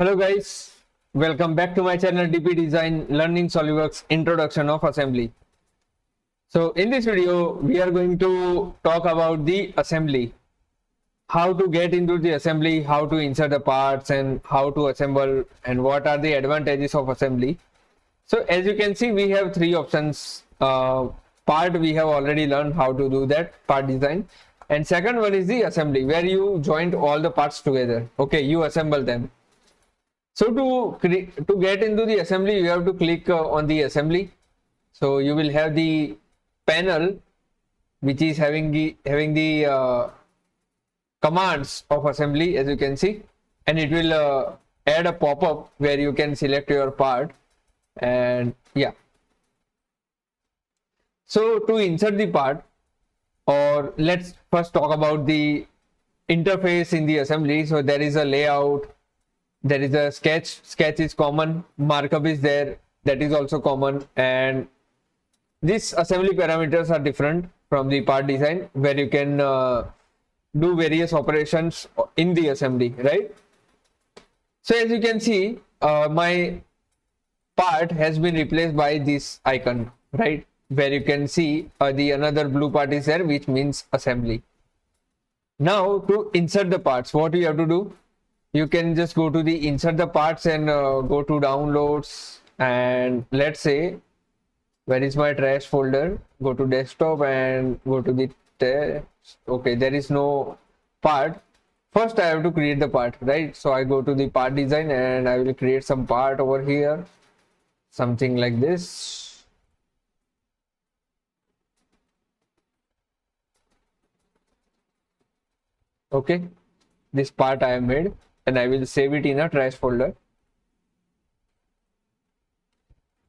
Hello guys, welcome back to my channel DP Design Learning Solidworks Introduction of Assembly. So in this video we are going to talk about the assembly, how to get into the assembly, how to insert the parts and how to assemble and what are the advantages of assembly. So as you can see we have three options. Part we have already learned how to do that, part design, and second one is the assembly where you joint all the parts together. Okay, you assemble them. So to get into the assembly, you have to click on the assembly. So you will have the panel which is having the commands of assembly, as you can see, and it will add a pop-up where you can select your part. And yeah, so to insert the part, or let's first talk about the interface in the assembly. So there is a layout. There is a sketch is common, markup is there, that is also common, and these assembly parameters are different from the part design where you can do various operations in the assembly, right? So as you can see, my part has been replaced by this icon, right, where you can see the another blue part is there, which means assembly. Now to insert the parts, what you have to do, you can just go to the insert the parts and go to downloads, and let's say, where is my trash folder, go to desktop and go to the test. Okay, there is no part. First I have to create the part, right? So I go to the part design and I will create some part over here, something like this. Okay, this part I have made, and I will save it in a trash folder,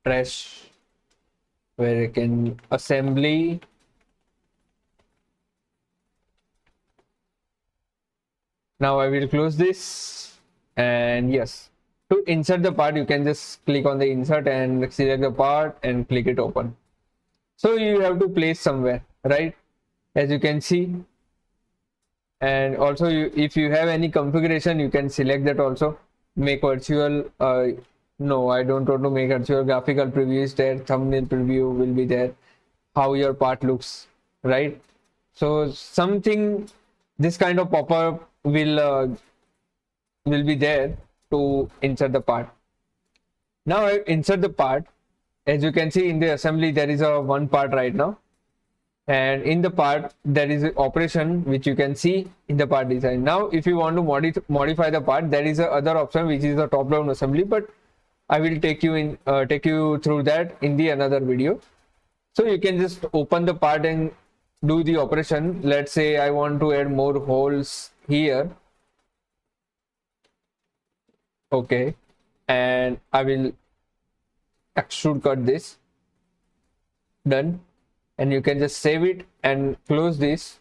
trash, where I can assembly. Now I will close this, and yes, to insert the part you can just click on the insert and select the part and click it open. So you have to place somewhere, right, as you can see. And also if you have any configuration you can select that also. Make virtual, no, I don't want to make virtual. Graphical preview is there, thumbnail preview will be there, how your part looks, right? So something, this kind of pop-up will be there to insert the part. Now I insert the part. As you can see in the assembly there is a one part right now, and in the part there is an operation which you can see in the part design. Now if you want to modify the part, there is a other option which is the top down assembly, but I will take you through that in the another video. So you can just open the part and do the operation. Let's say I want to add more holes here. Okay, and I will extrude cut this. Done. And you can just save it and close this.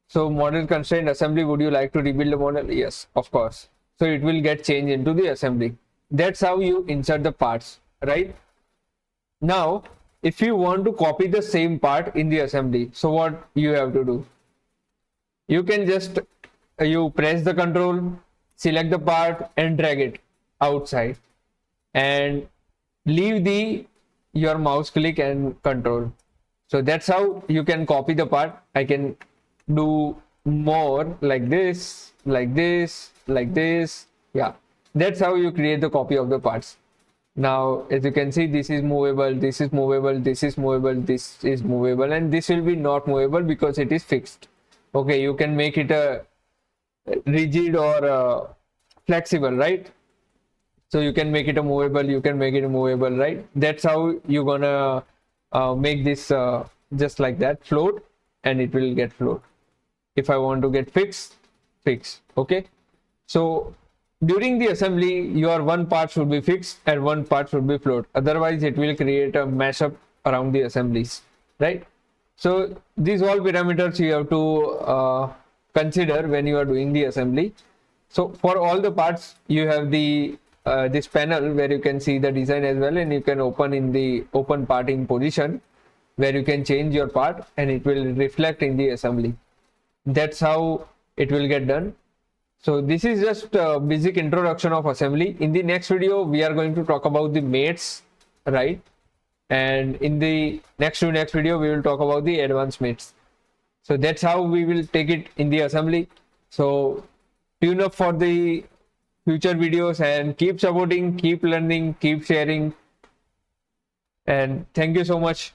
So model constraint assembly, would you like to rebuild the model? Yes, of course. So it will get changed into the assembly. That's how you insert the parts, right? Now if you want to copy the same part in the assembly, so what you have to do, you can just you press the control, select the part and drag it outside, and leave your mouse click and control. So that's how you can copy the part. I can do more like this, like this, like this. Yeah, that's how you create the copy of the parts. Now as you can see, this is movable, this is movable, this is movable, this is movable, and this will be not movable because it is fixed. Okay, you can make it a rigid or flexible, right? So you can make it a movable, you can make it a movable, right? That's how you're gonna make this just like that, float, and it will get float. If I want to get fixed. Okay, so during the assembly your one part should be fixed and one part should be float, otherwise it will create a mashup around the assemblies, right? So these all parameters you have to consider when you are doing the assembly. So for all the parts you have the this panel where you can see the design as well, and you can open in the open parting position where you can change your part and it will reflect in the assembly. That's how it will get done. So this is just a basic introduction of assembly. In the next video, we are going to talk about the mates, right? And in the next video, we will talk about the advanced mates. So that's how we will take it in the assembly. So tune up for the future videos and keep supporting, keep learning, keep sharing. And thank you so much.